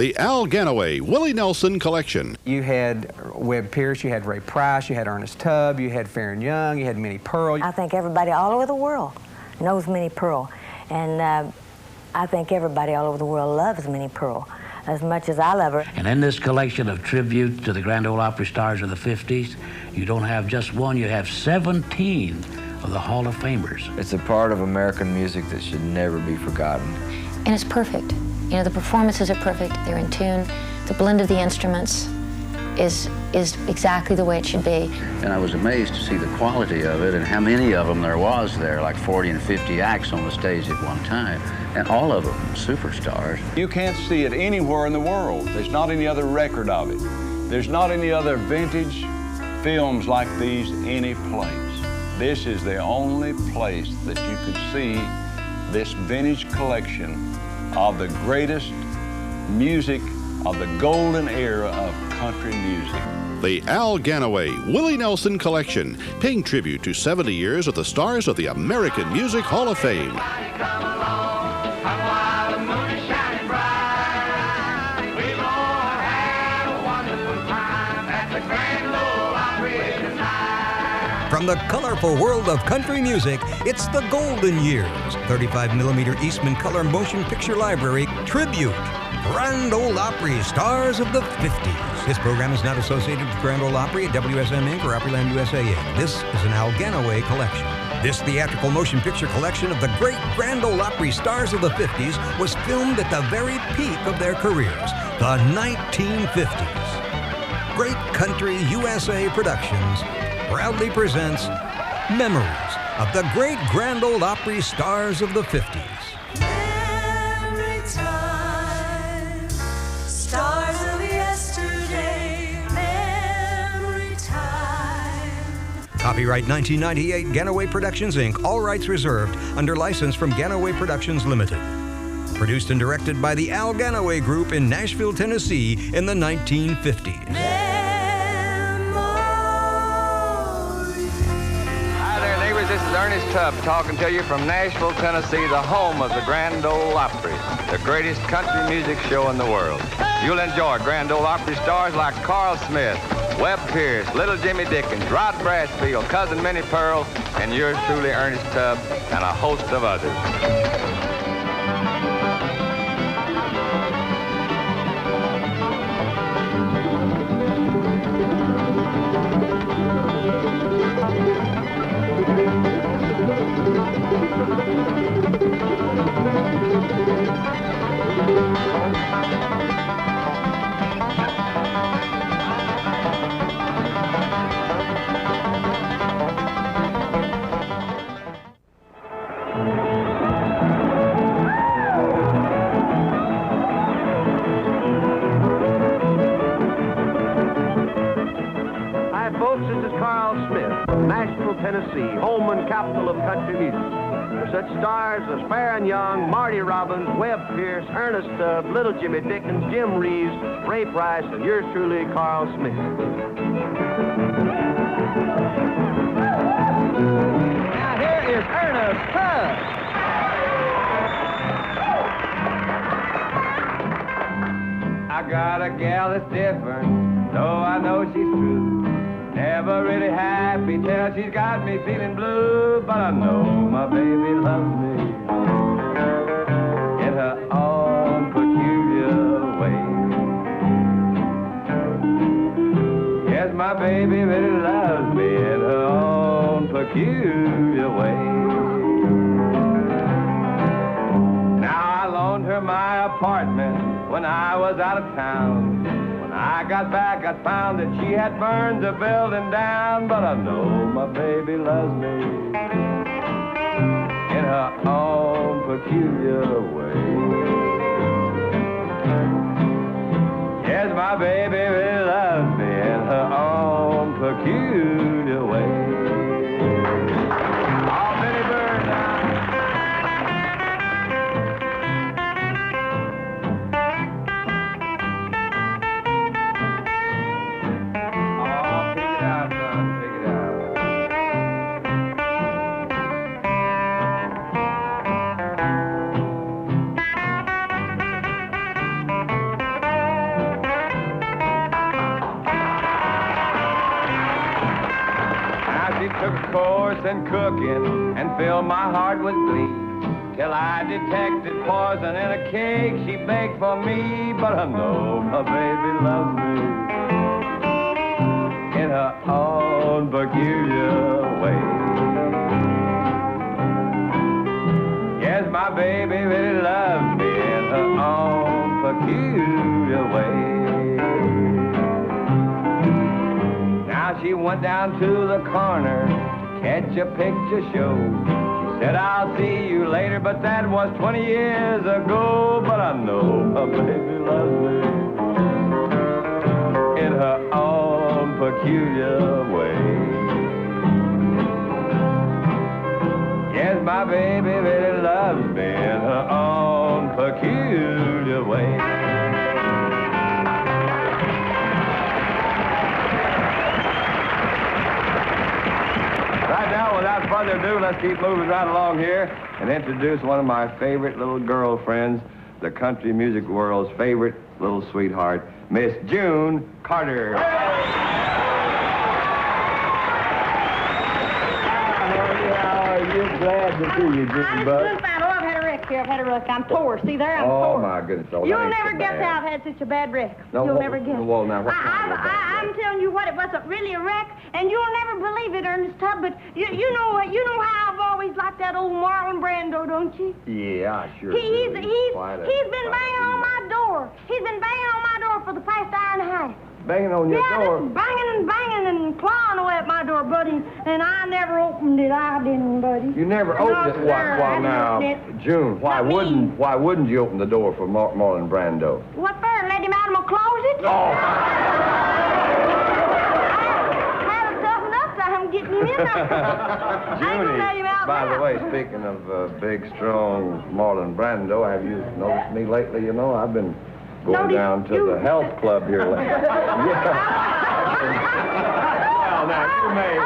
The Al Ganaway Willie Nelson Collection. You had Webb Pierce, you had Ray Price, you had Ernest Tubb, you had Farron Young, you had Minnie Pearl. I think everybody all over the world knows Minnie Pearl. And I think everybody all over the world loves Minnie Pearl as much as I love her. And in this collection of tribute to the Grand Ole Opry stars of the 50s, you don't have just one, you have 17 of the Hall of Famers. It's a part of American music that should never be forgotten. And it's perfect. You know, the performances are perfect, they're in tune. The blend of the instruments is exactly the way it should be. And I was amazed to see the quality of it and how many of them there was there, like 40 and 50 acts on the stage at one time. And all of them superstars. You can't see it anywhere in the world. There's not any other record of it. There's not any other vintage films like these any place. This is the only place that you could see this vintage collection of the greatest music of the golden era of country music. The Al Ganaway Willie Nelson Collection, paying tribute to 70 years of the stars of the American Music Hall of Fame. From the colorful world of country music, it's the golden years. 35mm Eastman Color Motion Picture Library Tribute. Grand Ole Opry Stars of the 50s. This program is not associated with Grand Ole Opry, WSM Inc. or Opryland USA Inc. This is an Al Ganaway collection. This theatrical motion picture collection of the great Grand Ole Opry stars of the 50s was filmed at the very peak of their careers, the 1950s. Great Country USA Productions proudly presents Memories of the great Grand Ole Opry stars of the 50s. Memory time, stars of yesterday, memory time. Copyright 1998, Ganaway Productions, Inc., all rights reserved, under license from Ganaway Productions Limited. Produced and directed by the Al Ganaway Group in Nashville, Tennessee in the 1950s. This is Ernest Tubb talking to you from Nashville, Tennessee, the home of the Grand Ole Opry, the greatest country music show in the world. You'll enjoy Grand Ole Opry stars like Carl Smith, Webb Pierce, Little Jimmy Dickens, Rod Brasfield, Cousin Minnie Pearl, and yours truly, Ernest Tubb, and a host of others. Tennessee, home and capital of country music. For such stars as Farron Young, Marty Robbins, Webb Pierce, Ernest Tubb, Little Jimmy Dickens, Jim Reeves, Ray Price, and yours truly, Carl Smith. Now here is Ernest Tubb. I got a gal that's different, though I know she's true. Never really happy till she's got me feeling blue, but I know my baby loves me in her own peculiar way. Yes, my baby really loves me in her own peculiar way. Now I loaned her my apartment when I was out of town. I got back, I found that she had burned the building down, but I know my baby loves me in her own peculiar way. Yes, my baby really loves me in her own peculiar way. Oh, Benny Bird now. course and cooking and filled my heart with glee. Till I detected poison in a cake she baked for me. But I know my baby loves me in her own peculiar way. Yes, my baby really loves me in her own peculiar way. Now she went down to the corner to catch a picture show. Said, I'll see you later, but that was 20 years ago. But I know my baby loves me in her own peculiar way. Yes, my baby really loves me in her own peculiar way. Right now, without further ado, let's keep moving right along here and introduce one of my favorite little girlfriends, the country music world's favorite little sweetheart, Miss June Carter. How are you? Glad to see you, June Bug. I've had a wreck here. I've had a wreck. I'm poor. See there? I'm Oh, poor. my goodness. Oh, You'll that ain't never so guess bad. how I've had such a bad wreck. No, You'll what- never guess. well, now, what kind of a bad I'm telling you what, it wasn't really a wreck, and you'll never believe it, Ernest Tubb, but you know how I've always liked that old Marlon Brando, don't you? Yeah, I sure He's do. been Quite a- banging on my door. He's been banging on my door for the past hour and a half. Banging on your door. Just banging and clawing away at my door, buddy, and I never opened it. I didn't, buddy. You never opened it. No, Why sir, I now, didn't open it. June? Why wouldn't you open the door for Marlon Brando? What for? Let him out of my closet? Oh. I had to toughen up, so I'm getting him in there. I ain't gonna let him out By now. the way, speaking of big, strong Marlon Brando, have you noticed me lately? You know, I've been going Noticed down to you? the health club here lately. Well, now, you may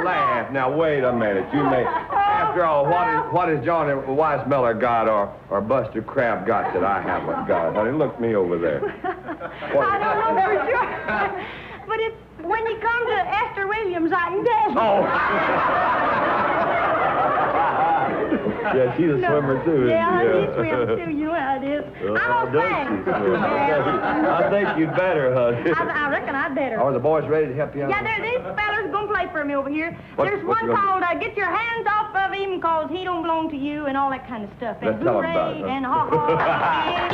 laugh. Now, wait a minute. You may... After all, what has Johnny Weissmuller got or Buster Crabbe got that I haven't got? Honey, look me over there. I don't know for sure. But when you come to Esther Williams, I can tell you. Oh. Yeah, she's a swimmer, too, isn't Yeah, she? she swims, too. You know how it is. Oh, I'm a does fan. she swim? I think you'd better, honey. I reckon I'd better. Are the boys ready to help you out? Yeah, these fellas going to play for me over here. There's what one you gonna called Get Your Hands Off of Him, cause he don't belong to you, and all that kind of stuff. Let's And tell 'em hooray, about it, huh? and ha-ha.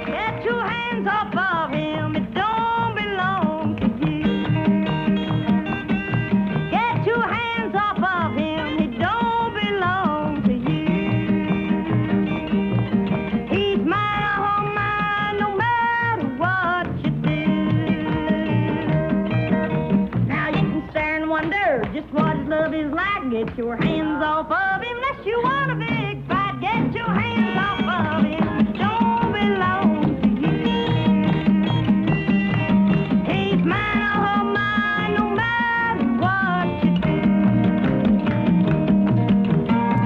Get your hands off of him, it don't belong to you. Get your hands off of him, it don't belong to you. He's mine, oh mine, no matter what you do. Now you can stare and wonder just what his love is like. Get your hands off of him, unless you want a big fight. Get your hands off of him, it don't belong to you. He's mine, oh mine, no matter what you do.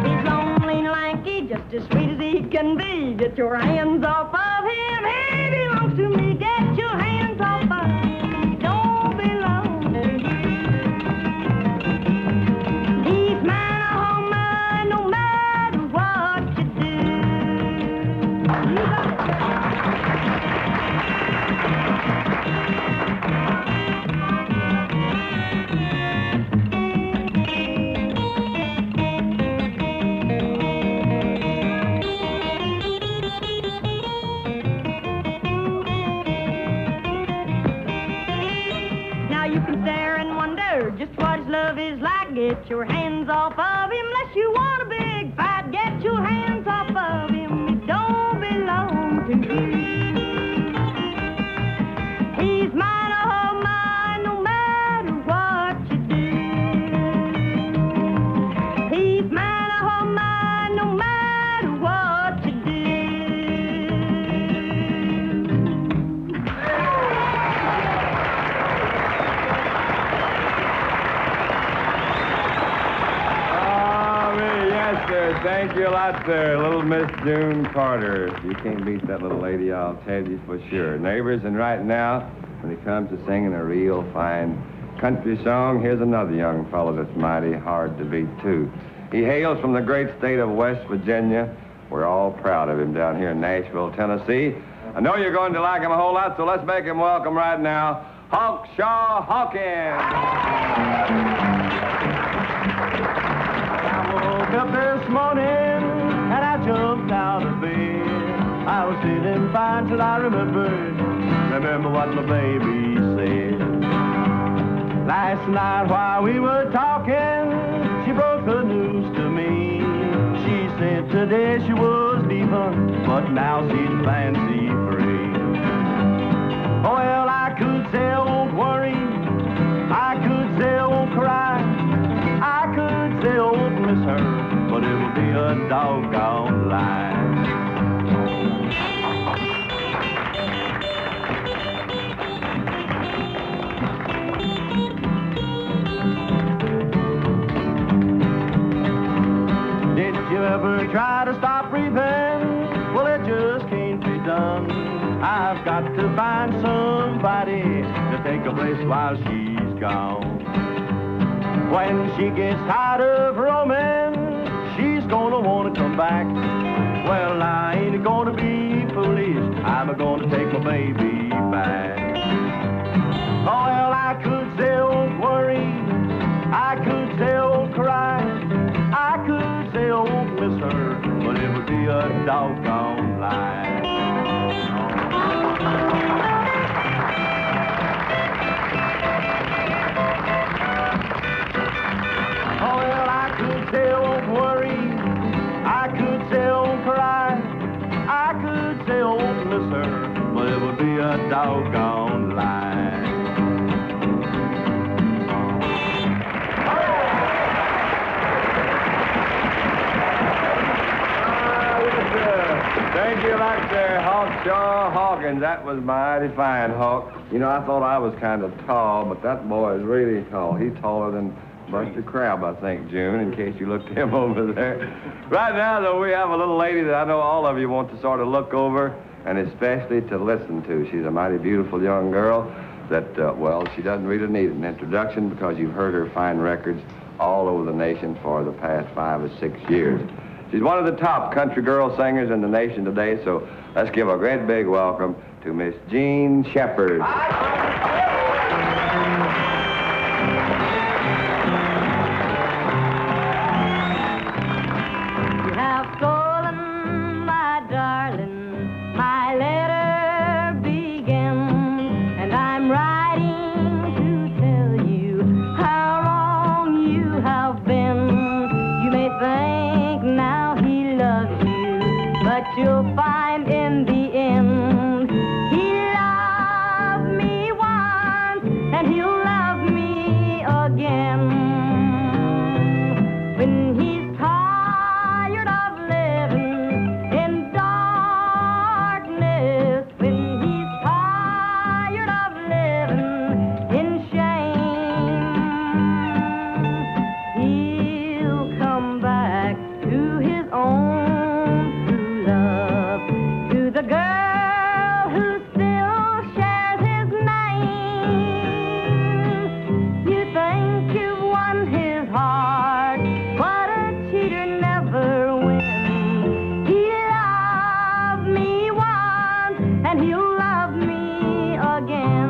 He's lonely and lanky, just as sweet as he can be. Get your hands off of him, he belongs to me. Get your hands off of him, he don't belong to you. He's mine, oh mine, no matter what you do. You got it. Now you can stare and wonder just what his love is like. Get your hands off of him, unless you want a big fight. Get your hands off of him, it don't belong to you. He's mine, oh mine, no matter what you do. He's mine, oh mine, no matter what you do. sir. Thank you a lot, sir. Little Miss June Carter. You can't beat that little lady, I'll tell you for sure. Neighbors, and right now, when it comes to singing a real fine country song, here's another young fellow that's mighty hard to beat, too. He hails from the great state of West Virginia. We're all proud of him down here in Nashville, Tennessee. I know you're going to like him a whole lot, so let's make him welcome right now, Hawkshaw Hawkins. I woke up this morning and I jumped out of bed. I was feeling fine till I remember what my baby said. Last night while we were talking, she broke the news to me. She said today she was leaving, but now she's fancy free. Oh, well, I could say I won't worry, I could say I won't cry, I could say I won't miss her, but it would be a doggone lie. Did you ever try to stop breathing? Well, it just can't be done. I've got to find somebody to take her place while she's gone. When she gets tired of roaming, she's gonna wanna come back. Well, I ain't gonna be foolish, I'm gonna take my baby back. Oh, well, I could say I won't worry, I could say I won't cry, I could say I won't miss her, but it would be a doggone lie. Oh, well, I could say I won't worry, I could say I won't cry, I could say I won't miss her, but it would be a doggone lie. Thank you, like there, Hawkshaw Hawkins. That was mighty fine, Hawk. You know, I thought I was kind of tall, but that boy is really tall. He's taller than Buster Crabbe, I think, June, in case you looked him over there. Right now, though, we have a little lady that I know all of you want to sort of look over, and especially to listen to. She's a mighty beautiful young girl that, well, she doesn't really need an introduction because you've heard her fine records all over the nation for the past 5 or 6 years. She's one of the top country girl singers in the nation today, so let's give a great big welcome to Miss Jean Shepherd. You have stolen my darling, my letter began, and I'm writing to tell you how wrong you have been. You may think now he loves you, but you'll find in the end he loved me once and he'll love me again. When he's tired of living in darkness, when he's tired of living in shame, he'll come back to his own true love, to the girl who still shares his name. You think you've won his heart, but a cheater never wins. He loved me once, and he'll love me again.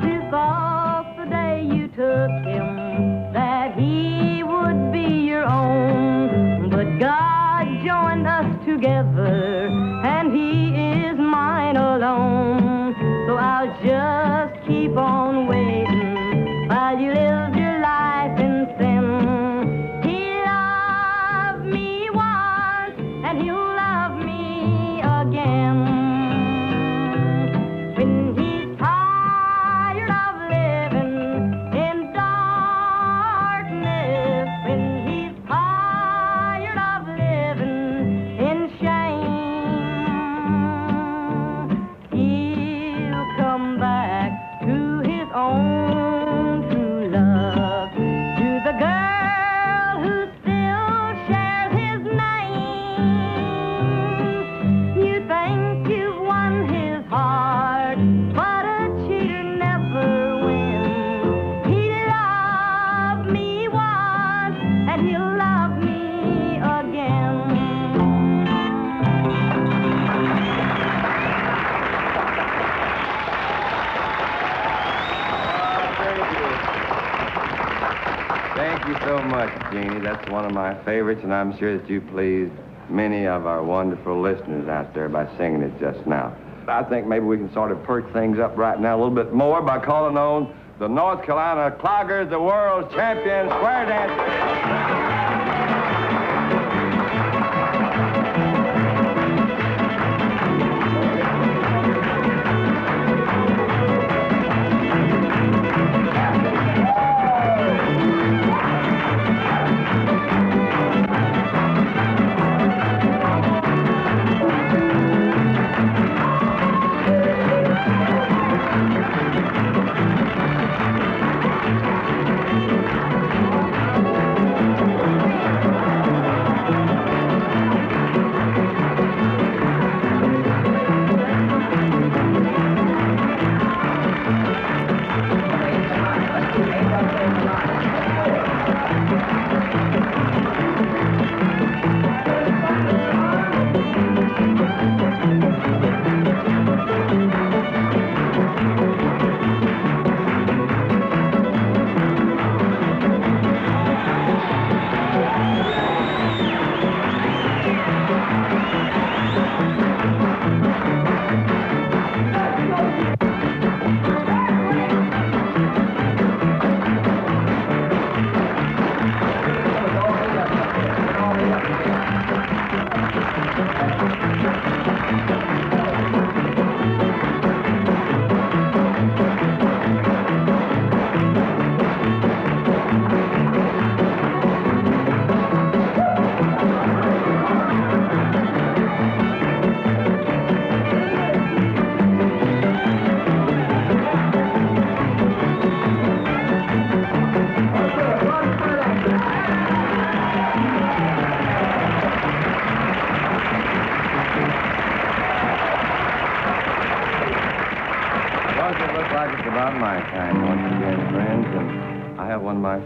You thought the day you took him that he would be your own, but God joined us together, and he is mine alone. So I'll just keep on waiting while you live your life in sin. He loved me once, and he'll love me again. When he you so much, Jeannie. That's one of my favorites, and I'm sure that you pleased many of our wonderful listeners out there by singing it just now. I think maybe we can sort of perk things up right now a little bit more by calling on the North Carolina Cloggers, the world's champion square dancers.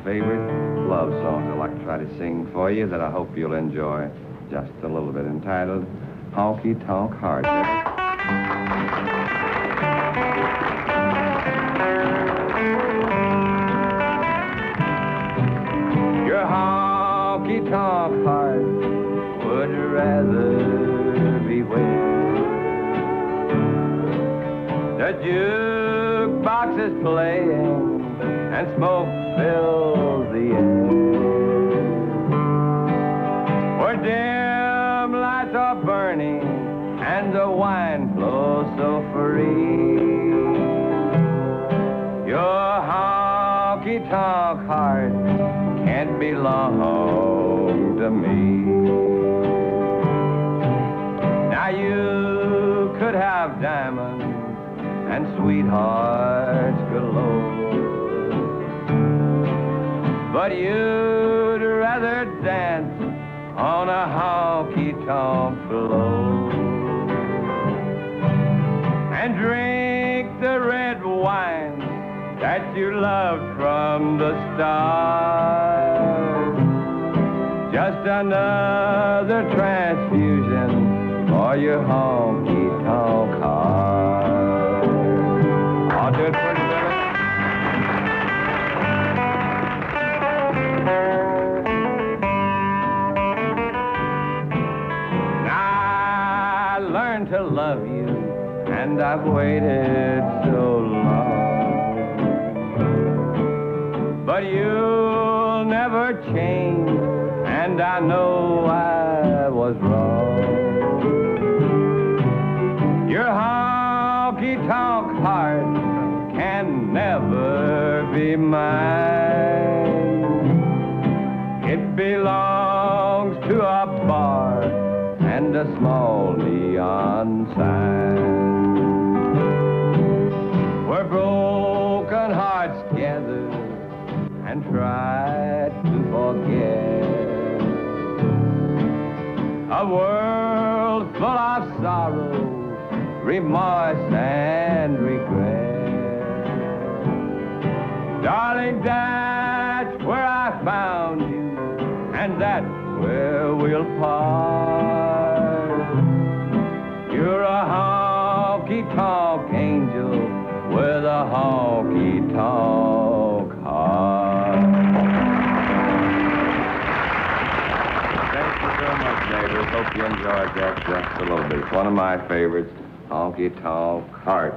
Favorite love song I'd like to try to sing for you that I hope you'll enjoy just a little bit, entitled Honky Tonk Heart. Your honky tonk heart would rather be waiting. The jukebox is playing and smoke fills the air, where dim lights are burning and the wine flows so free. Your honky-tonk heart can't belong to me. Now you could have diamonds and sweethearts galore, but you'd rather dance on a honky-tonk floor and drink the red wine that you loved from the start. Just another transfusion for your honky-tonk heart. I'll do it for you, Billy. I learned to love you, and I've waited so long, but you'll never change, and I know I was wrong. Your honky-tonk heart can never be mine. It belongs to a bar and a small neon sign, where broken hearts gather and try to forget a world full of sorrow, remorse, and regret. Darling, that's where I found you, and that's where we'll part. You're a honky-tonk angel with a honky-tonk heart. hope you enjoyed that just a little bit. It's one of my favorites, Honky Tonk Heart.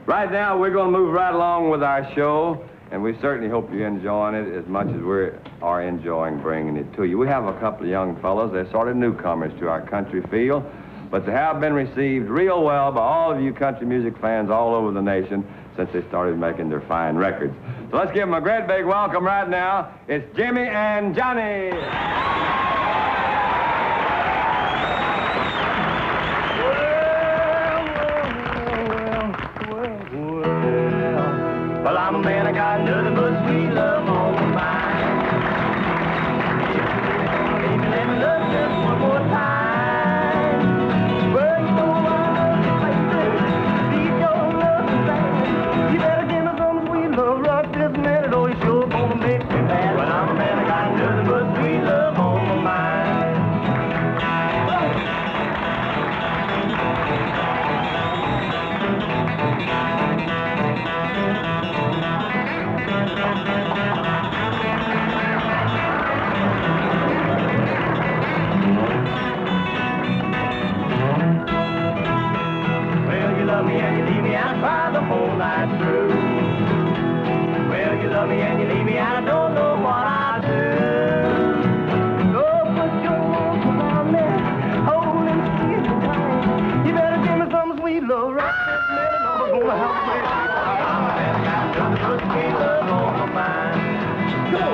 Right now, we're going to move right along with our show, and we certainly hope you're enjoying it as much as we are enjoying bringing it to you. We have a couple of young fellows. They're sort of newcomers to our country field, but they have been received real well by all of you country music fans all over the nation since they started making their fine records. So let's give them a great big welcome right now. It's Jimmy and Johnny. Well, I'm a man, I got nothing but sweet love on my mind. Baby, let me love just one more time. Well, you know I love you, baby. Need your love tonight. You better give me some sweet love right this minute, or you sure gonna make me mad. Well, I'm a man, I got nothing but sweet love on my mind. Love me and you leave me, I cry the whole night through. Well, you love me and you leave me, and I don't know what I do. Oh, put your arms around me, hold and squeeze me tight. You better give me some sweet love right this minute, or I'm gonna have to wait. I'm a man, got nothing but sweet love on my mind. Go!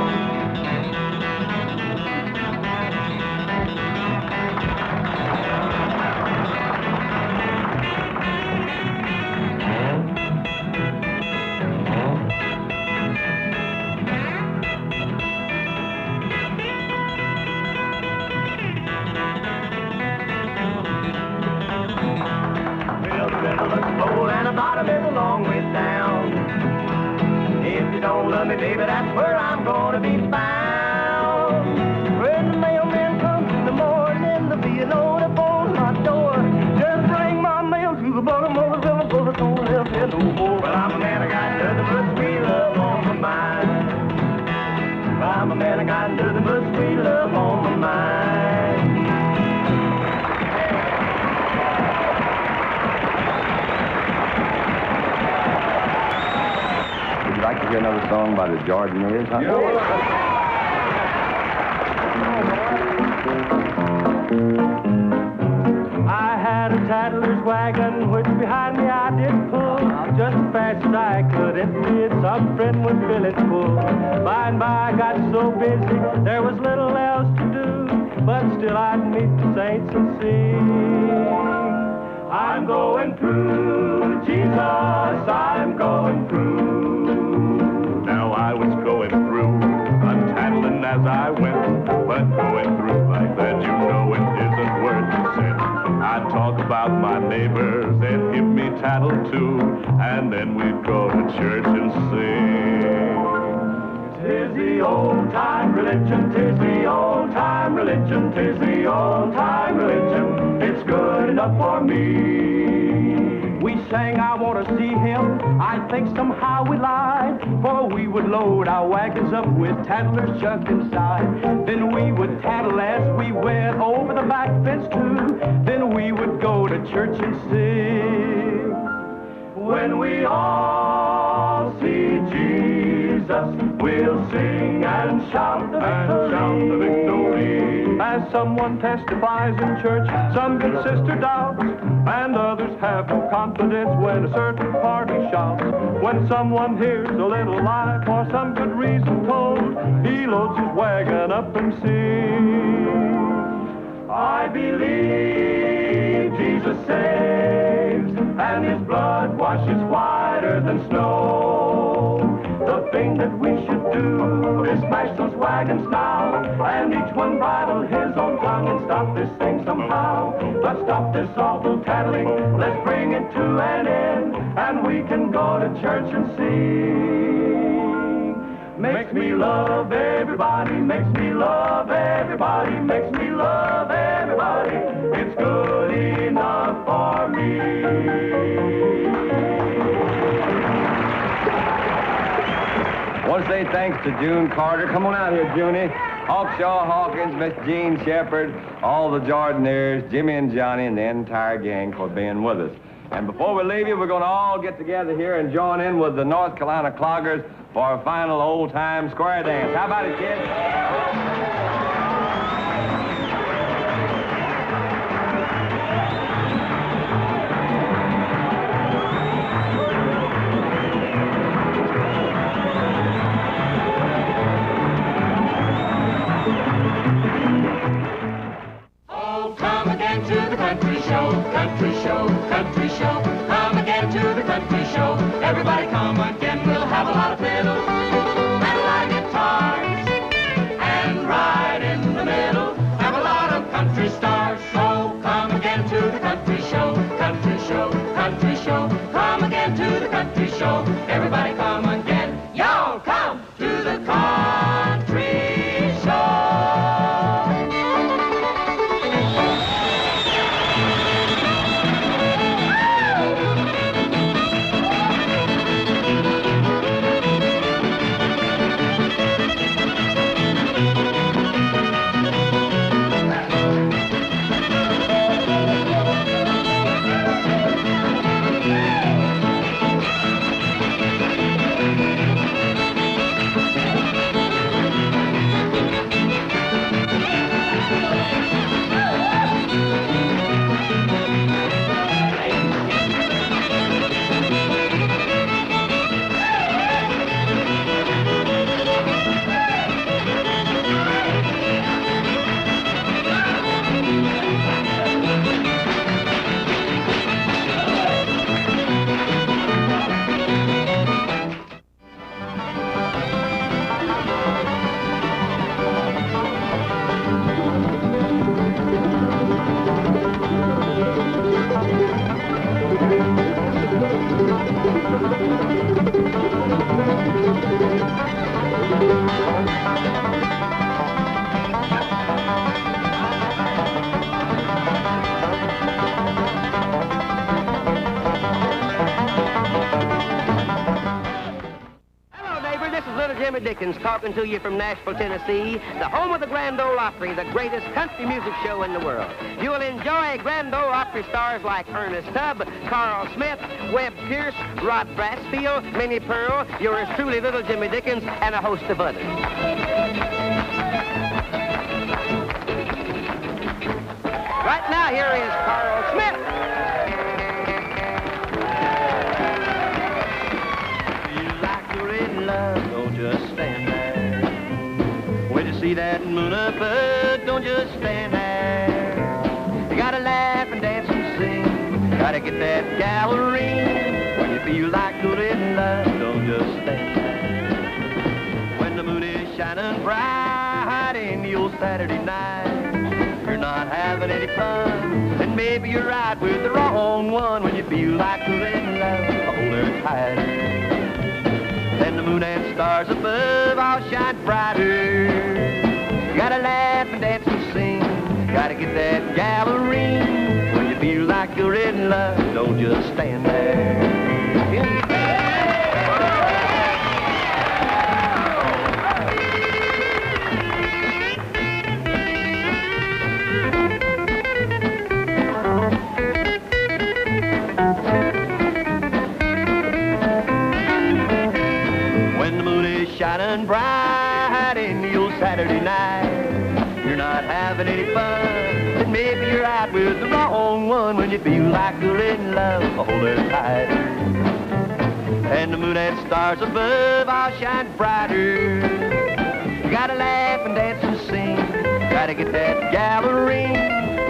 And the bottom is a long way down. If you don't love me, baby, that's where I'm gonna be found. When the mailman comes in the morning, there'll be a note upon my door. Just bring my mail to the bottom of the river, for don't live here no more. But I'm a man, I got nothing but sweet love on my mind. I'm a man, I got nothing but sweet love on my mind. Would you like to hear another song by the Jordanaires? Huh? I had a tattler's wagon, which behind me I did pull, just as fast as I could. Empty it, some friend would fill it full. By and by I got so busy, there was little else to do, but still I'd meet the saints and sing. I'm going through, Jesus, I'm going through. Now I was going through, untattling as I went, but going through like that, you know it isn't worth a cent. I'd talk about my neighbors, they'd give me tattle too, and then we'd go to church and sing. 'Tis the old-time religion, 'tis the old-time religion, 'tis the old-time religion. It's good enough for me. We sang, I want to see him. I think somehow we lied, for we would load our wagons up with tattlers' junk inside. Then we would tattle as we went over the back fence too. Then we would go to church and sing. When we all see Jesus, we'll sing and shout the victory. As someone testifies in church, some good sister doubts, and others have no confidence when a certain party shouts. When someone hears a little lie for some good reason told, he loads his wagon up and sings. I believe Jesus saves, and his blood washes whiter than snow. The thing that we should do is smash those wagons now, and each one bridle his own tongue and stop this thing somehow. Let's stop this awful tattling, let's bring it to an end, and we can go to church and sing. Makes me love everybody, makes me love everybody, makes me love everybody. It's good enough for me. I want to say thanks to June Carter. Come on out here, Junie. Hawkshaw Hawkins, Miss Jean Shepherd, all the Jordanaires, Jimmy and Johnny, and the entire gang for being with us. And before we leave you, we're going to all get together here and join in with the North Carolina Cloggers for a final old-time square dance. How about it, kids? Country show, country show, country show. Come again to the country show. Everybody come again, we'll have a lot of fiddles and a lot of guitars. And right in the middle, have a lot of country stars. So come again to the country show, country show, country show. Come again to the country show. Everybody come again. Y'all come to the country show. Talking to you from Nashville, Tennessee, the home of the Grand Ole Opry, the greatest country music show in the world. You'll enjoy Grand Ole Opry stars like Ernest Tubb, Carl Smith, Webb Pierce, Rod Brasfield, Minnie Pearl, yours truly, Little Jimmy Dickens, and a host of others. Right now, here is Carl Smith. You like you're in love, don't just stand there. When you see that moon up, don't just stand there. You gotta laugh and dance and sing. Gotta get that gallery. When you feel like you're in love, don't just stand there. When the moon is shining bright in the old Saturday night, you're not having any fun, and maybe you're right with the wrong one. When you feel like you're in love, hold her tighter. Then the moon and stars above all shine brighter. You gotta laugh and dance and sing. Gotta get that gallery. When you feel like you're in love, don't just stand there. Shining bright in the old Saturday night, you're not having any fun, and maybe you're out with the wrong one. When you feel like you're in love, hold her tighter. And the moon and stars above all shine brighter. You gotta laugh and dance and sing. Gotta get that gallery.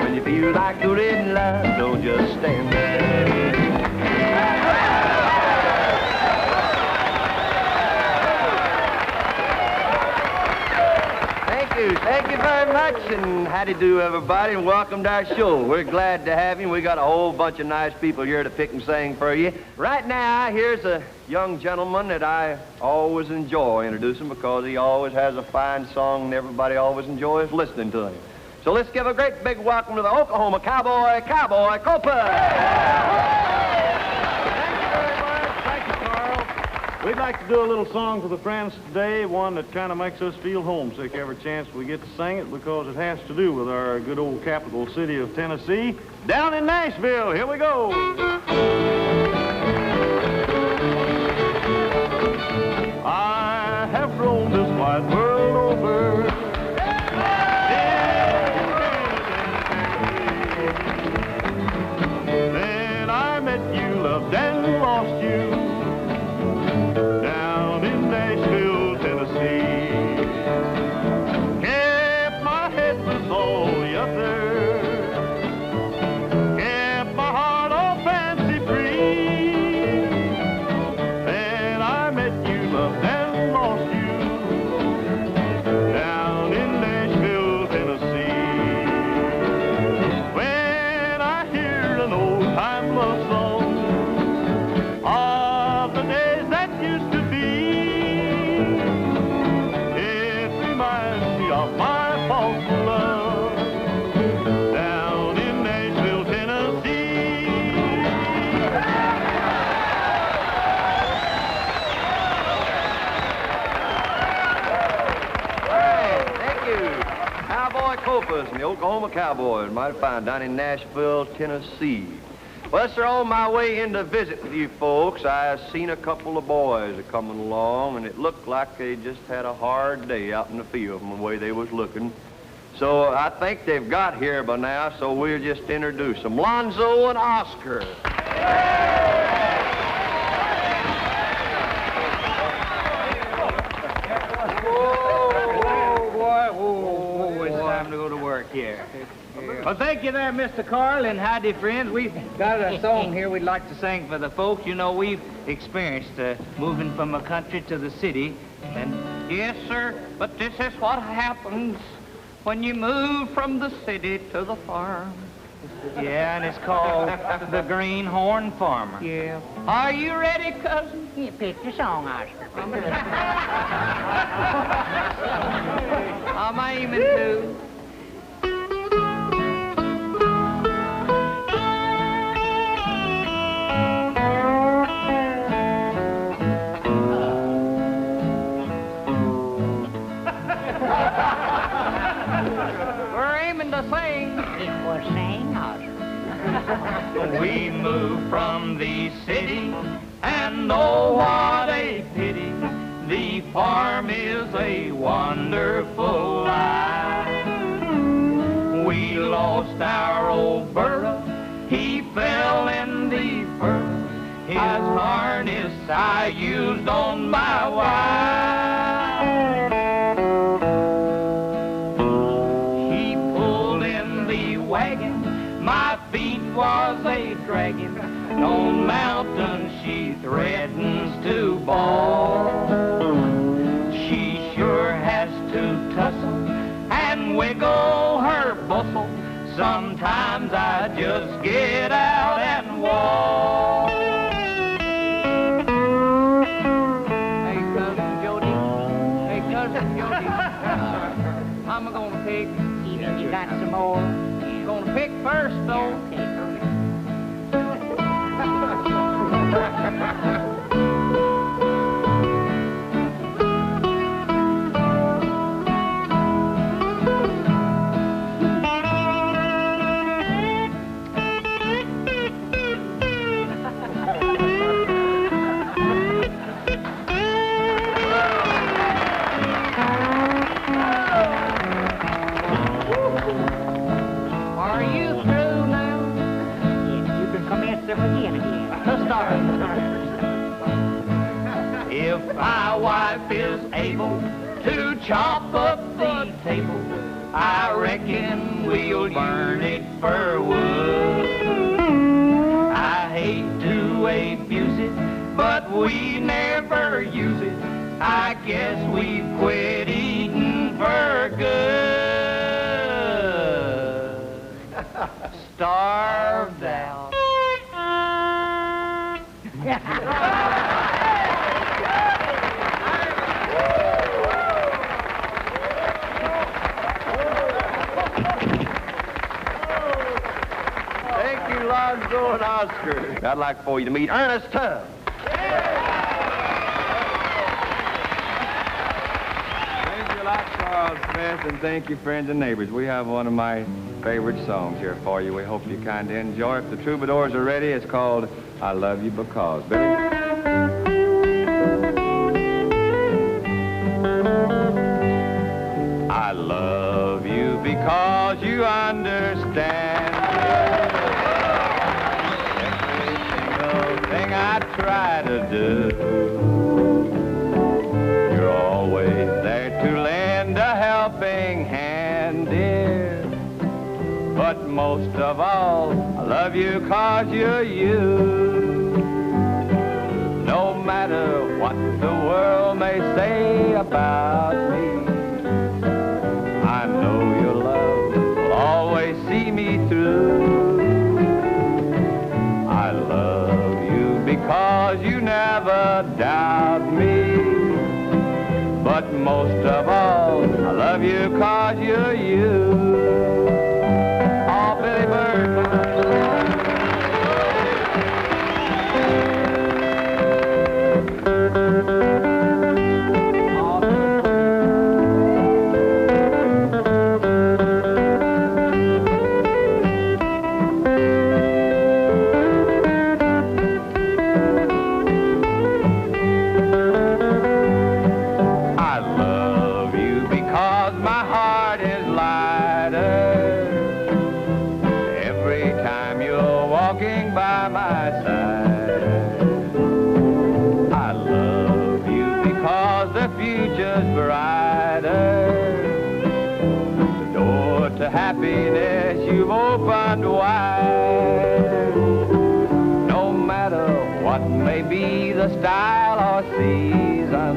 When you feel like you're in love, don't just stand there. Thank you very much, and howdy-do, everybody, and welcome to our show. We're glad to have you. We got a whole bunch of nice people here to pick and sing for you. Right now, here's a young gentleman that I always enjoy introducing because he always has a fine song, and everybody always enjoys listening to him. So let's give a great big welcome to the Oklahoma Cowboy, Cowboy Copa. We'd like to do a little song for the friends today, one that kind of makes us feel homesick every chance we get to sing it because it has to do with our good old capital city of Tennessee, down in Nashville. Here we go. I have roamed this wide world over. Then I met you, loved and lost you. Down in Nashville, Tennessee. Kept my head with all the others. Kept my heart all fancy free. Then I met you, loved and lost you. Down in Nashville, Tennessee. When I hear an old-time love song of the days that used to be, it reminds me of my false love down in Nashville, Tennessee. Hey, thank you. Cowboy Copas and the Oklahoma Cowboys. Mighty fine down in Nashville, Tennessee. Well, sir, on my way in to visit with you folks, I seen a couple of boys coming along, and it looked like they just had a hard day out in the field from the way they was looking. So I think they've got here by now, so we'll just introduce them. Lonzo and Oscar. Whoa, it's time to go to work here. Well, thank you there, Mr. Carl, and howdy, friends. We've got a song here we'd like to sing for the folks. You know, we've experienced moving from the country to the city, and yes, sir, but this is what happens when you move from the city to the farm. Yeah, and it's called The Greenhorn Farmer. Yeah. Are you ready, cousin? You picked your song, Oscar. I'm aiming to. We're aiming to sing. It was saying, Oscar. We moved from the city, and oh, what a pity. The farm is a wonderful life. We lost our old burro. He fell in the furrow. His harness I used on my wife. He pulled in the wagon. My feet was a dragging. On mountains she threatens to bawl. She sure has to tussle and wiggle her bustle. Sometimes I just get out and walk. Hey, Cousin Jody. Hey, Cousin Jody. I'm gonna pick. Even you got some more. Gonna pick first, though. Are you through now? You can commence them again. Let's start. If my wife is able to chop up the table, I reckon we'll burn it for wood. I hate to abuse it, but we never use it. I guess we've quit eating for good. Starved out. Thank you, Lonzo and Oscar. I'd like for you to meet Ernest Tubb. and thank you, friends and neighbors. We have one of my favorite songs here for you. We hope you kind of enjoy it. If the troubadours are ready, it's called I Love You Because. Billy? I love you because you understand every single thing I try to do. You're always there to lend a helping hand, dear. But most of all, I love you 'cause you're you. No matter what the world may say about me, I know your love will always see me through. I love you because you never doubt me. But most of all, I love you 'cause you're you. Oh, Billy Bird. Happiness you've opened wide. No matter what may be the style or season,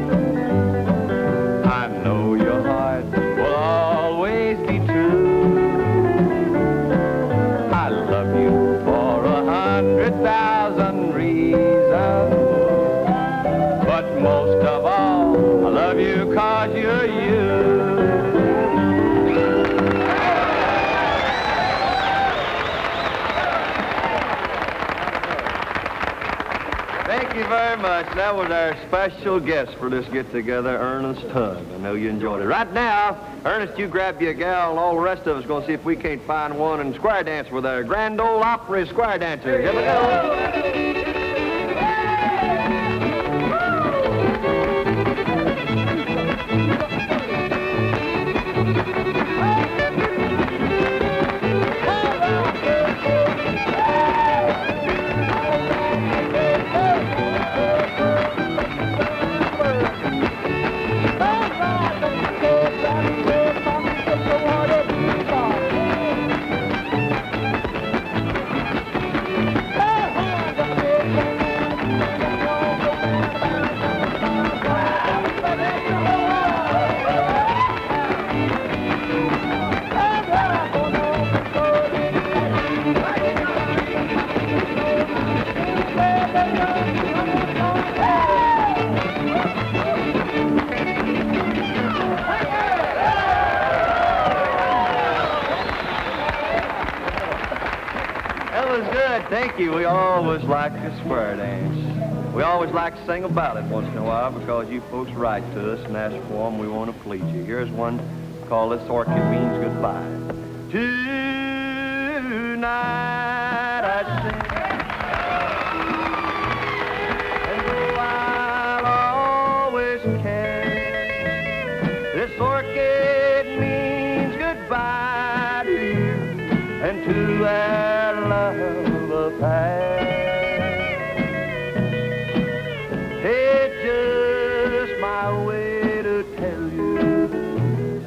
I know your heart will always be true. I love you for 100,000 reasons, but most of all, I love you 'cause you're you. Thank you very much. That was our special guest for this get-together, Ernest Tubb. I know you enjoyed it. Right now, Ernest, you grab your gal, and all the rest of us going to see if we can't find one and square dance with our Grand Ole Opry square dancer. Here we go. Thank you. We always like to square dance. We always like to sing about it once in a while because you folks write to us and ask for them. We want to please you. Here's one called This Orchid Means Goodbye. Tonight I sing, and though I'll always care, this orchid means goodbye to you and to our love. It's just my way to tell you,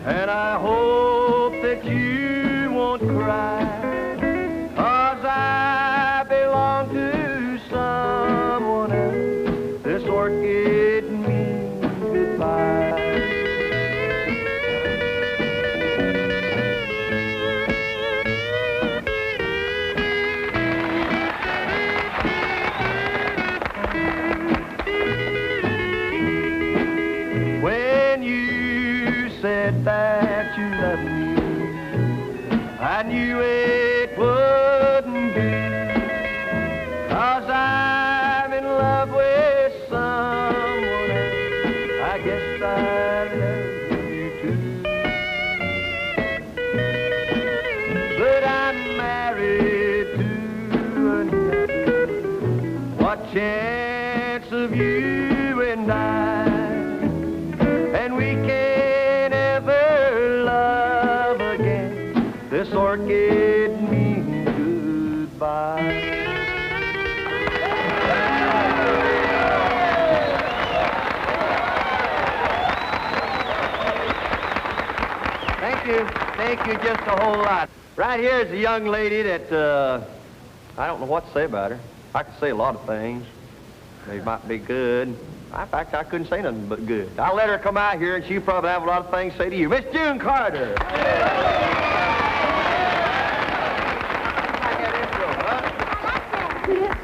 and I hope that you won't cry, 'cause I belong to someone else. This orchid means goodbye. That you love me, I knew it wouldn't be, 'cause I'm in love with someone else. I guess I love you too. life. Thank you just a whole lot. Right here is a young lady that, I don't know what to say about her. I could say a lot of things. They might be good. In fact, I couldn't say nothing but good. I'll let her come out here, and she'll probably have a lot of things to say to you. Miss June Carter.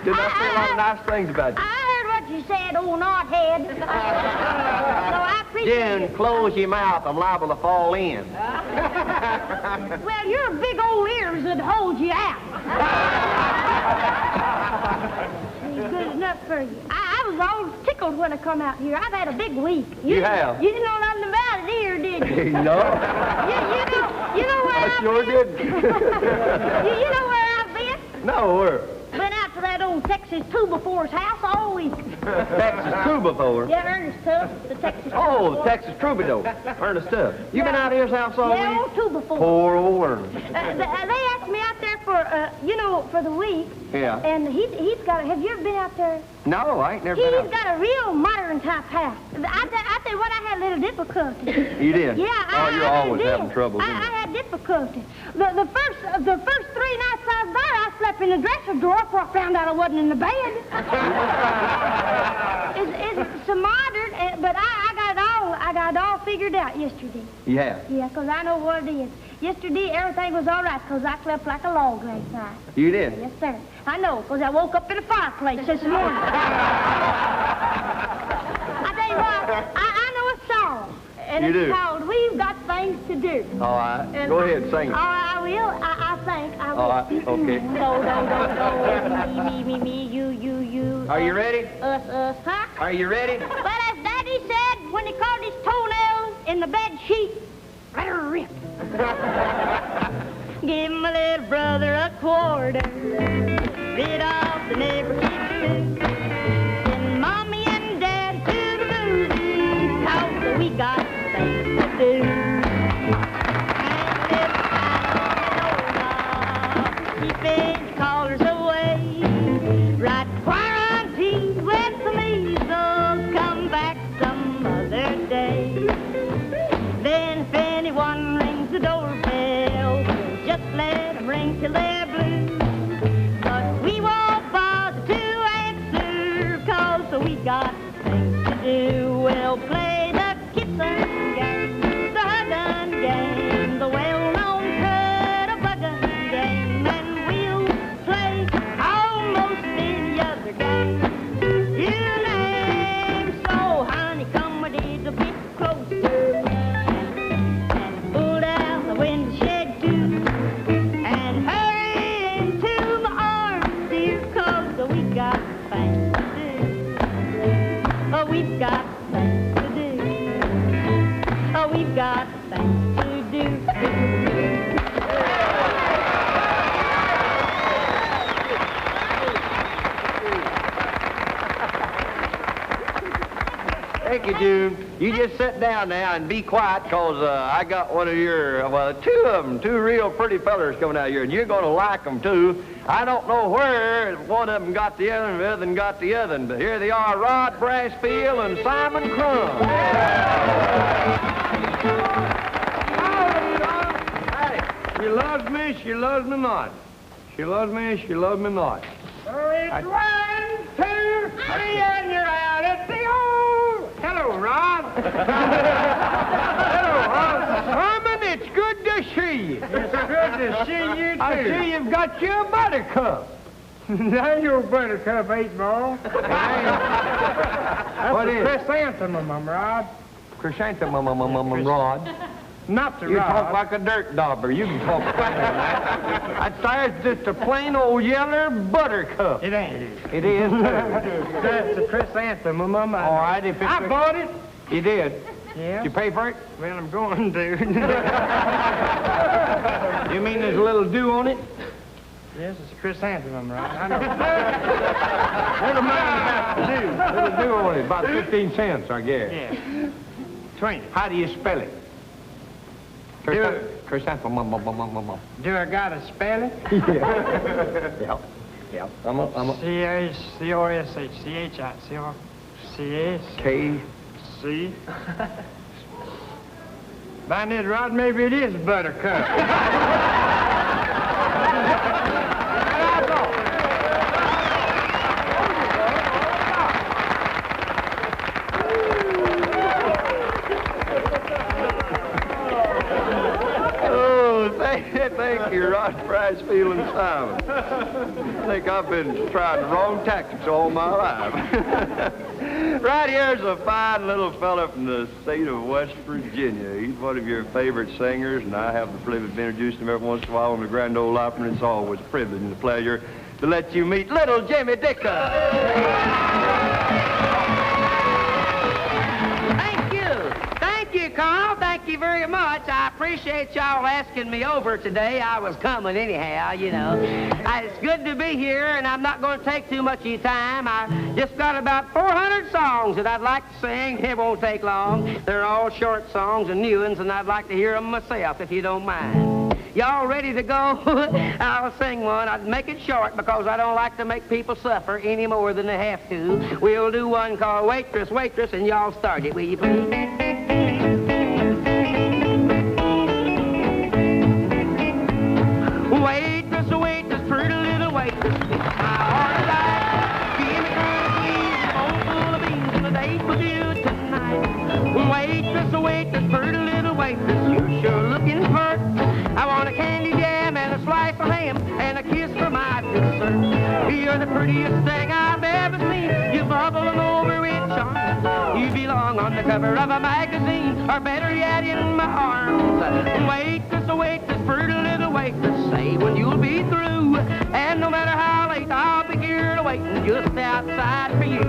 Did I say a lot of nice things about you? I heard what you said, old knothead. So I appreciate June, it. close your mouth. I'm liable to fall in. Well, your big old ears would hold you out. It's good enough for you. I was all tickled when I come out here. I've had a big week. You have? You didn't know nothing about it here, did you? No. You know where I sure did. you know where I've been? No, where? Been out to that old Texas Two-Befores house all week. Texas Troubadour. Yeah, Ernest Tubb, the Texas Oh, the Texas Troubadour. Ernest Tubb. You been out of his house all yeah, week? old Two-Befores. Poor old Ernest. They asked me out there for, for the week. Yeah. And he's got have you ever been out there? No, I ain't never been out. He's got a real modern type house. I tell you what, I had a little difficulty. You did? Yeah, Oh, you're always did. having trouble, I had difficulty. The first 3 nights I was there, I slept in the dresser drawer before I found out I wasn't in the bed. It's so modern, but I got it all figured out yesterday. Yeah. Yeah, 'cause I know what it is. Yesterday, everything was all right 'cause I slept like a log last night. You did? Yes, sir. I know, 'cause I woke up in a fireplace this morning. I tell you what, I know a song. And You it's do? called We've Got Things to Do. All right. And Go ahead, sing it. All right, I will. I think I will. All right, okay. Do, me, you. Are you ready? Us, huh? Are you ready? Well, as Daddy said when he caught his toenails in the bed sheet, let her rip. Give my little brother a quarter, rid off the neighborhood. Send Mommy and Daddy to the movies, 'cause we got things to do. And if I keeping callers away, right quarantine with the measles, come back some other day. Then if anyone rings the doorbell, just let them ring till they're blue. But we won't bother to answer, 'cause we got things to do. We'll play the kissing game, the hugging game, the well-known cut-a-bugging game, and we'll play almost any other game you name. So, honey, come a little bit closer and pull down the window shade too, and hurry into my arms, dear, 'cause we got things to do. Oh, we've got things to do. Oh, we've got things to do. Thank you, June. You just sit down now and be quiet, 'cause I got one of your, well, two of them, two real pretty fellers coming out here, and you're going to like them, too. I don't know where one of them got the other and the other one got the other, but here they are, Rod Brassfield and Simon Crumb. She loves me, she loves me not. She loves me, she loves me not. So it's 1, 2, 3, and you're out at the old. Hello, Rod. Hello, Rod. Simon, it's good to see you. It's good to see you, too. I see you've got your buttercup. That your buttercup, 8-ball. That's What a is? chrysanthemum, Rod. Chrysanthemum, Rod. Not the You rod. talk like a dirt dauber. You can talk quicker than that. That's just a plain old yellow buttercup. It ain't. It is. That's a chrysanthemum. All right, if it's I bought it. You did? Yeah. Did you pay for it? Well, I'm going to. You mean there's a little dew on it? Yes, it's a chrysanthemum, Rod. I know. Never mind about the dew. Little dew on it, about 15 cents, I guess. Yeah. 20. How do you spell it? Chrysanthemum. Do I gotta spell it? Yeah. Yeah. I'm a C-A-C-O-S-H-C-H-I-C-O-C-S. K. C. Find it, Rod, maybe it is Buttercup. Thank you, Rod Price, Field and Simon. I think I've been trying the wrong tactics all my life. Right here's a fine little fella from the state of West Virginia. He's one of your favorite singers, and I have the privilege of introducing him every once in a while on the Grand Ole Opry, and it's always a privilege and a pleasure to let you meet little Jimmy Dickens. Thank you, Carl. Thank you very much. I appreciate y'all asking me over today. I was coming anyhow, you know. It's good to be here, and I'm not going to take too much of your time. I just got about 400 songs that I'd like to sing. It won't take long. They're all short songs and new ones, and I'd like to hear them myself, if you don't mind. Y'all ready to go? I'll sing one. I'd make it short because I don't like to make people suffer any more than they have to. We'll do one called Waitress, Waitress, and y'all start it, will you please? Waitress, waitress, pretty little waitress, my heart is out. Give me cookies, a bowl full of beans, and a date with you tonight. Waitress, waitress, pretty little waitress, you're sure looking pert. I want a candy jam and a slice of ham and a kiss for my dessert. You're the prettiest thing I've ever seen. You bubble over with charm. You belong on the cover of a magazine, or better yet, in my arms. Waitress, waitress, pretty little waitress, say when you'll be through. And no matter how late, I'll be here waiting just outside for you.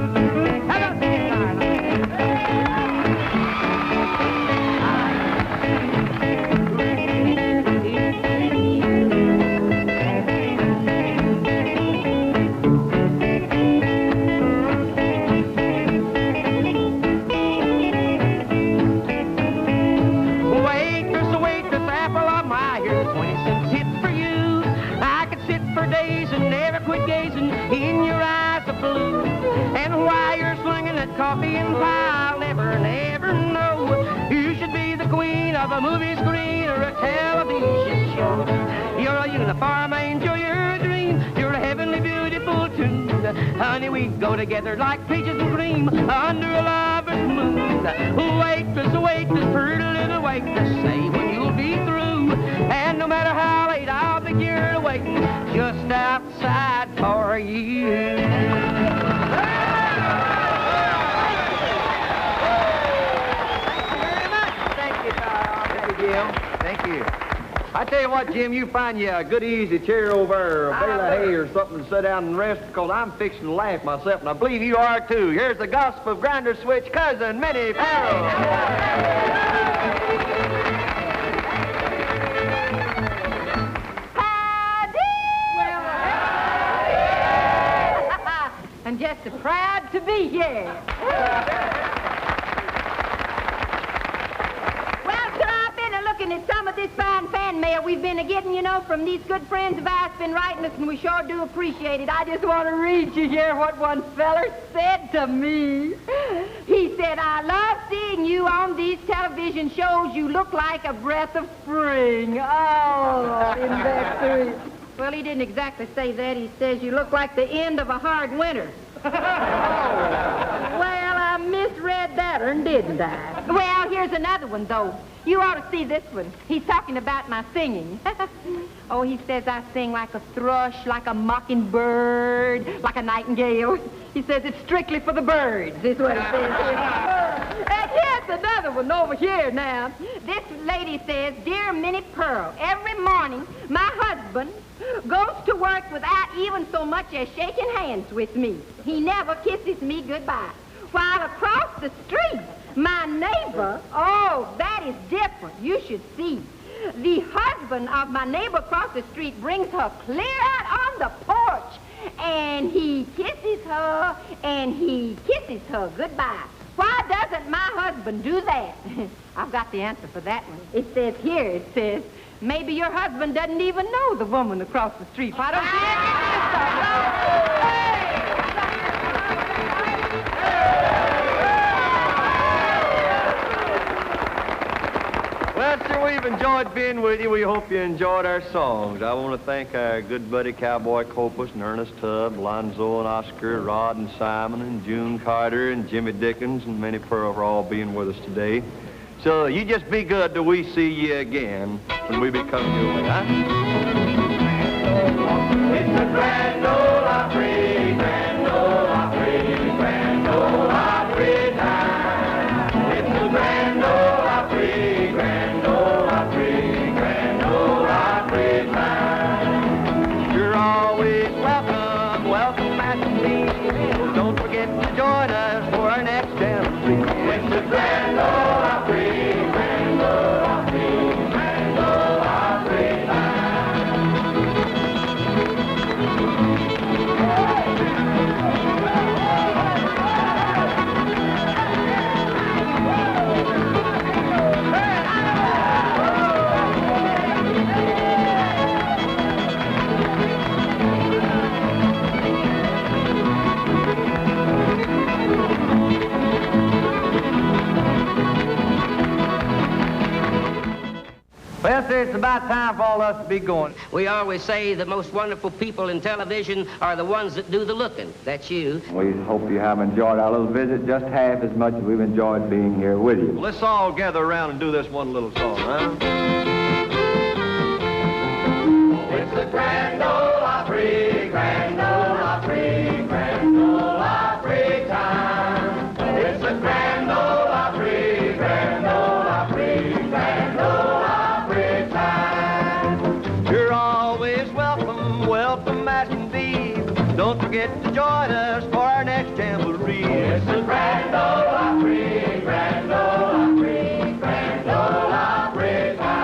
In your eyes of blue, and why you're slinging that coffee and pie, I'll never, never know. You should be the queen of a movie screen or a television show. You're a uniform angel, you're a dream, you're a heavenly beautiful tune. Honey, we go together like peaches and cream under a lover's moon. Waitress, waitress, pretty little waitress, say when you'll be through. And no matter how late, I'll be here waiting just outside for you. Thank you, Carl. Thank you, Jim. Thank you. I tell you what, Jim, you find you a good easy chair over there, a bale of hay or something to sit down and rest, because I'm fixing to laugh myself, and I believe you are too. Here's the gospel of Grinder Switch cousin, Minnie Farrell. I'm just proud to be here. Well, sir, I've been looking at some of this fine fan mail we've been getting, you know, from these good friends of ours been writing us, and we sure do appreciate it. I just want to read you here what one feller said to me. He said, I love seeing you on these television shows. You look like a breath of spring. Oh, isn't that sweet? Well, he didn't exactly say that. He says you look like the end of a hard winter. Well, I misread that one, didn't I? Well, here's another one, though. You ought to see this one. He's talking about my singing. Oh, he says I sing like a thrush, like a mockingbird, like a nightingale. He says it's strictly for the birds, is what he says. And here's another one over here now. This lady says, Dear Minnie Pearl, every morning my husband goes to work without even so much as shaking hands with me. He never kisses me goodbye. While across the street, my neighbor, oh, that is different. You should see. The husband of my neighbor across the street brings her clear out on the porch, and he kisses her, and he kisses her goodbye. Why doesn't my husband do that? I've got the answer for that one. It says here, maybe your husband doesn't even know the woman across the street. Why don't you? Well, sir, we've enjoyed being with you. We hope you enjoyed our songs. I want to thank our good buddy Cowboy Copus and Ernest Tubb, Lonzo and Oscar, Rod and Simon, and June Carter and Jimmy Dickens and Minnie Pearl for all being with us today. So you just be good till we see you again when we become your way, huh? It's a Grand Ole Opry, Grand Ole Opry, Grand Ole Opry time. It's a Grand Ole Opry, Grand Ole Opry, Grand Ole Opry time. You're always welcome, welcome, Master Dean. Don't forget to join us for our next jamboree. It's a Grand Ole Opry, Grand Ole Opry, Grand Ole Opry time. Well, sir, it's about time for all of us to be going. We always say the most wonderful people in television are the ones that do the looking. That's you. We hope you have enjoyed our little visit just half as much as we've enjoyed being here with you. Let's all gather around and do this one little song, huh? It's the Grand Ole Opry, Grand Ole Opry, Grand Ole Opry time. It's the Grand Ole Opry, Grand Ole Opry, Grand Ole Opry time. You're always welcome, welcome as can be. Don't forget to join us for our next jamboree. It's the Grand Ole Opry, Grand Ole Opry, Grand Ole Opry time.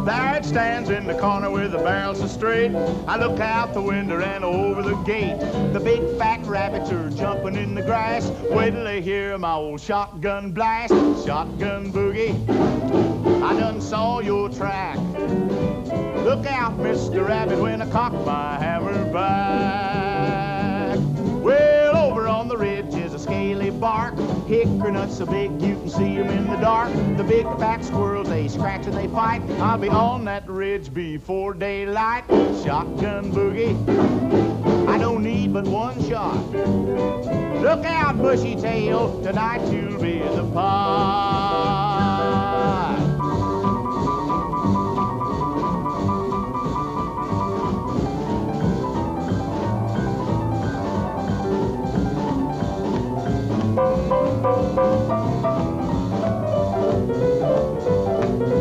There it stands in the corner where the barrels are straight. I look out the window and over the gate. The big fat rabbits are jumping in the grass. Wait till they hear my old shotgun blast. Shotgun boogie, I done saw your track. Look out, Mr. Rabbit, when I cock my hammer back. Well, over on the ridge is a scaly bark. Hickory nuts so big you can see 'em in the dark. The big fat squirrels, they scratch and they fight. I'll be on that ridge before daylight. Shotgun boogie, I don't need but one shot. Look out, bushy tail, tonight you'll be in the pot.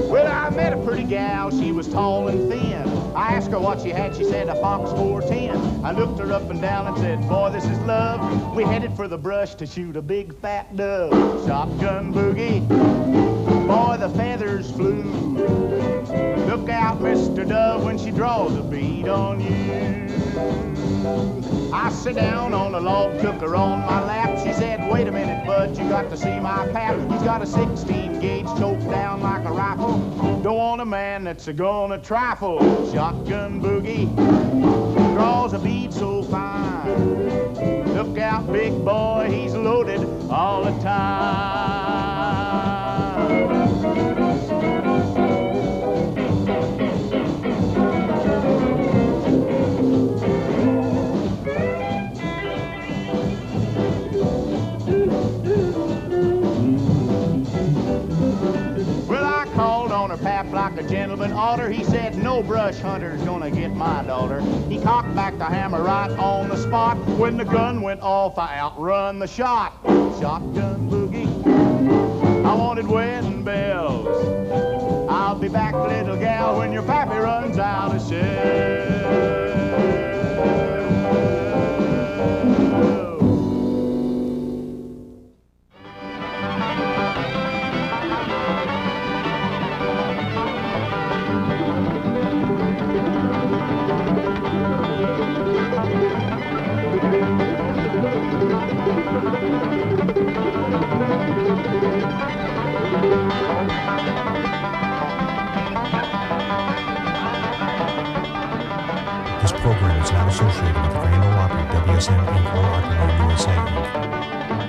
Well, I met a pretty gal, she was tall and thin. I asked her what she had, she said a Fox 410. I looked her up and down and said, boy, this is love. We headed for the brush to shoot a big fat dove. Shotgun boogie, boy, the feathers flew. Look out, Mr. Dove, when she draws a bead on you. I sit down on a log, took her on my lap. She said, wait a minute, bud, you got to see my pap. He's got a 16 gauge choked down like a rifle. Don't want a man that's gonna trifle. Shotgun boogie draws a bead so fine. Look out, big boy, he's loaded all the time. Pap like a gentleman oughter. He said, no brush hunter's gonna get my daughter. He cocked back the hammer right on the spot. When the gun went off, I outrun the shot. Shotgun boogie, I wanted wedding bells. I'll be back, little gal, when your pappy runs out of shell. This program is not associated with the Grand Ole Opry, WSM Inc. or Opryland USA Inc.